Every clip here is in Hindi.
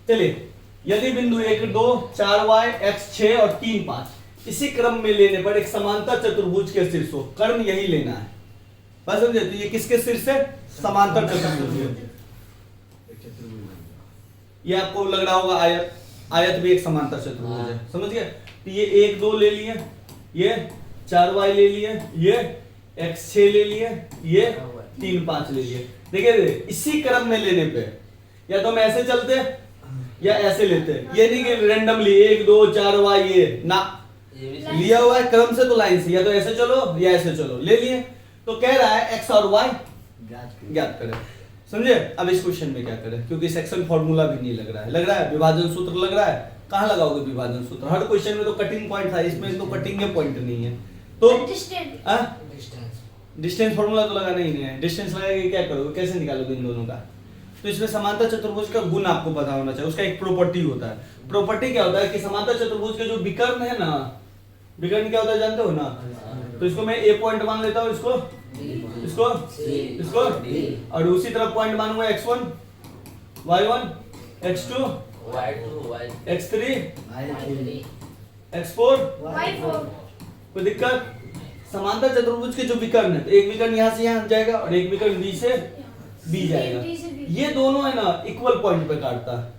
चलिए, यदि बिंदु 1 2 4 y x 6 और 3 5 इसी क्रम में लेने पर एक समांतर चतुर्भुज के शीर्ष हो, क्रम यही लेना है। बस समझे? तो ये किसके शीर्ष है? समांतर चतुर्भुज। ये आपको लग रहा होगा आयत, आयत भी एक समांतर चतुर्भुज है, समझ गए? तो ये 1 2 ले लिए, ये 4y ले लिए, ये x 6 ले लिए, ये 3 5 ले लिए। देखिए इसी क्रम में लेने पे या तो हम ऐसे चलते या ऐसे लेते, ये नहीं कि रैंडमली 1 2 4 y ये ना, लिया हुआ है क्रम से तो लाइन से, या तो ऐसे चलो या ऐसे चलो, ले लिए। तो कह रहा है x और y ज्ञात करें, समझे? अब इस क्वेश्चन में क्या करें, क्योंकि सेक्शन फॉर्मूला भी नहीं लग रहा है, लग रहा है विभाजन सूत्र लग रहा है। कहाँ लगाओगे विभाजन सूत्र? हर क्वेश्चन में तो कटिंग पॉइंट था, इसमें तो कटिंग के पॉइंट नहीं है। तो डिस्टेंस फॉर्मूला तो लगाना ही नहीं है, डिस्टेंस लगाएंगे क्या करोगे, कैसे निकालोगे इन दोनों का? तो इसमें समांतर चतुर्भुज का गुण आपको पता होना चाहिए, उसका एक प्रॉपर्टी होता है। प्रॉपर्टी क्या होता है कि समांतर चतुर्भुज के जो विकर्ण है ना, विकर्ण क्या होता है जानते हो ना? तो इसको मैं ए पॉइंट मान लेता हूँ, इसको इसको इसको और उसी तरफ पॉइंट मानूंगा x1 y1 x2 x3 x4 कोई दिक्कत? समांतर चतुर्भुज के जो विकर्ण है, तो एक विकर्ण यहाँ से यहाँ जाएगा और एक विकर्ण बी से बी जाएगा, ये दोनों है ना इक्वल पॉइंट पे काटता है।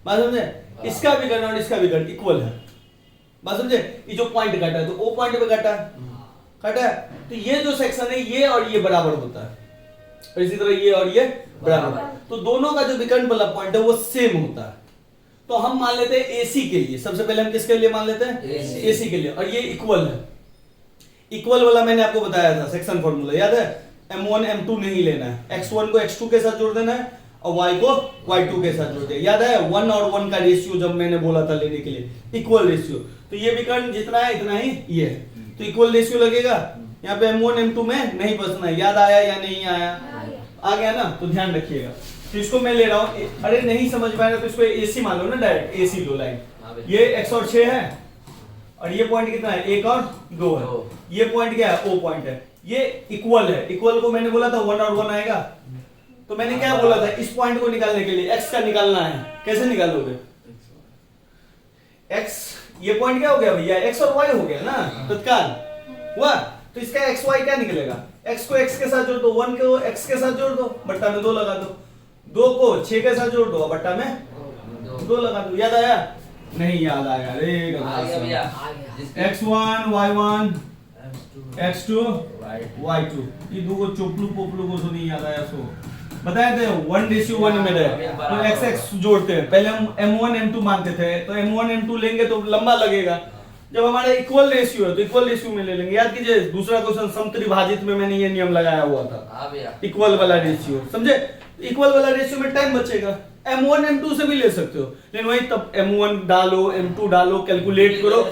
बात समझे? इसका विकर्ण और इसका विकर्ण इक्वल है। बात समझे? ये जो पॉइंट काटा है तो ओ पॉइंट पे काटा है, तो ये जो सेक्शन है ये और ये बराबर होता है, और इसी तरह ये और ये बराबर, तो दोनों का जो विकर्ण वाला पॉइंट है वो सेम होता है। तो हम मान लेते हैं एसी के लिए, सबसे पहले हम किसके लिए मान लेते हैं? एसी के लिए, और ये इक्वल है। इक्वल वाला मैंने आपको बताया था सेक्शन फॉर्मूला, याद है? m1 m2 नहीं लेना है, x1 को x2 के साथ जोड़ देना है और y को y2 के साथ जोड़ देना। याद है 1 और 1 का रेशियो जब मैंने बोला था लेने के लिए, इक्वल रेशियो। तो ये विकर्ण जितना है इतना ही ये है, तो इक्वल रेशियो लगेगा। यहाँ पे m1 m2 में नहीं बचना है। याद आया या नहीं आया? आ गया ना? तो ध्यान रखिएगा। तो इसको मैं ले रहा हूँ, अरे नहीं समझ पाएगा तो इसको एसी मान लो ना, डायरेक्ट एसी दो लाइन। ये x और 6 है और ये पॉइंट कितना है? 1 और 2 है। ये पॉइंट क्या है? ओ पॉइंट है। ये इक्वल है, इक्वल को मैंने बोला था 1 और 1 आएगा, तो मैंने क्या बोला था? इस पॉइंट को निकालने के लिए x का निकालना है। कैसे निकालोगे? x, ये पॉइंट क्या हो गया भैया? x और y हो गया ना तत्काल हुआ, तो इसका x y क्या निकलेगा? x को x के साथ जोड़ दो, 1 को x के साथ जोड़ दो, बट्टा में 2 लगा दो, 2 को 6 के साथ जोड़ दो, बट्टा में 2 लगा दो। याद आया? नहीं याद आया? अरे x1 y1 x2 y2, ये दो को चोपलू पोपलू को तो नहीं याद आया, सो बताए थे 1:1 में रहे तो x x जोड़ते हैं। पहले हम m1 m2 मानते थे, तो m1 m2 लेंगे तो लंबा लगेगा। जब हमारा इक्वल रेशियो है तो इक्वल रेशियो में ले लेंगे। याद कीजिए दूसरा क्वेश्चन समत्रिभाजित में मैंने ये नियम लगाया हुआ था, इक्वल वाला रेशियो, समझे? इक्वल वाला रेशियो में टाइम बचेगा। m1 m2 से भी ले सकते हो, लेकिन वही तब m1 डालो m2 डालो, कैलकुलेट करो,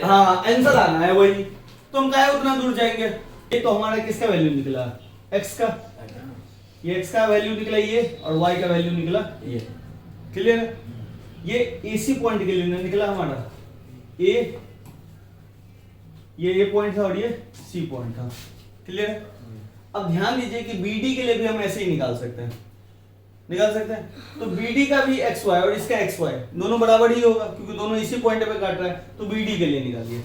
हाँ आंसर आना है वही, तो हम क्या उतना दूर जाएंगे। ये तो हमारा किसका वैल्यू निकला? x का, ये x का वैल्यू निकला ये, और y का वैल्यू निकला ये। क्लियर है? ये एसी पॉइंट के लिए निकला हमारा ए, ये पॉइंट था और ये सी पॉइंट था। क्लियर है? अब ध्यान दीजिए कि BD के लिए भी हम ऐसे ही निकाल सकते हैं, तो BD का भी xy और इसका xy दोनों बराबर ही होगा, क्योंकि दोनों इसी पॉइंट पे काट रहा है। तो BD के लिए निकालिए,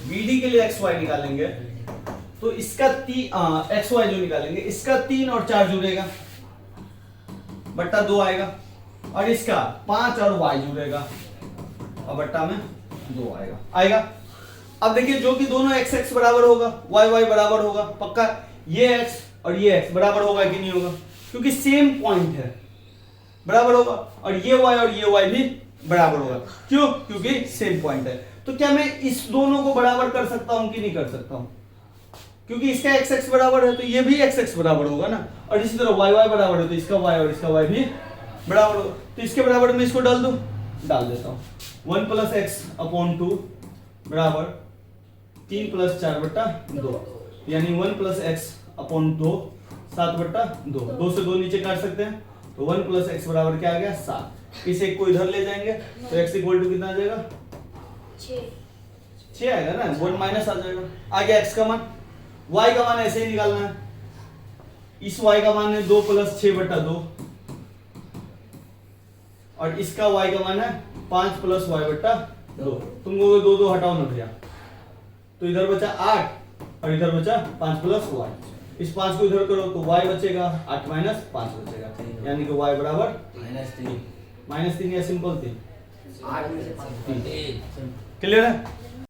BD के लिए xy निकालेंगे तो इसका xy जो निकालेंगे, इसका 3 और 4 जुड़ेगा, बट्टा 2 आएगा, और इसका 5 और y जुड़ेगा और बट्टा में 2 आएगा। अब देखिए जो कि दोनों x x बराबर होगा, y y बराबर होगा, पक्का ये x और ये x बराबर होगा कि नहीं होगा? क्योंकि सेम पॉइंट है, बराबर होगा, और ये y और ये y भी बराबर होगा। क्यों? क्योंकि सेम पॉइंट है। तो क्या मैं इस दोनों को बराबर कर सकता हूं कि नहीं कर सकता हूं? क्योंकि इसका x x बराबर है तो ये भी x x बराबर होगा ना, और इसी तरह y y बराबर है तो इसका y और इसका y भी बराबर होगा। तो इसके बराबर में इसको डाल देता हूं, 1 + x/2 बराबर 3 + 4/2, यानी 1 + x/2 7/2। 2 से 2 नीचे काट सकते हैं, तो 1 + x बराबर क्या आ गया? 7। इसे को इधर ले जाएंगे तो x = कितना आ जाएगा? 6 आएगा ना, 1 माइनस आ जाएगा। आ गया x का मान। y का मान ऐसे ही निकालना है, इस y का मान है 2 + 6/2, और इसका y का मान है 5 प्लस y बट्टा 2। तुम कहोगे 2 2 हटाओ ना भैया, तो इधर बचा 8 और इधर बचा 5 प्लस y। इस 5 को इधर करो तो y बचेगा 8 माइनस 5 बचेगा, यानी कि y बराबर -3 या सिंपल 3। आठ में से 5 क्लियर है?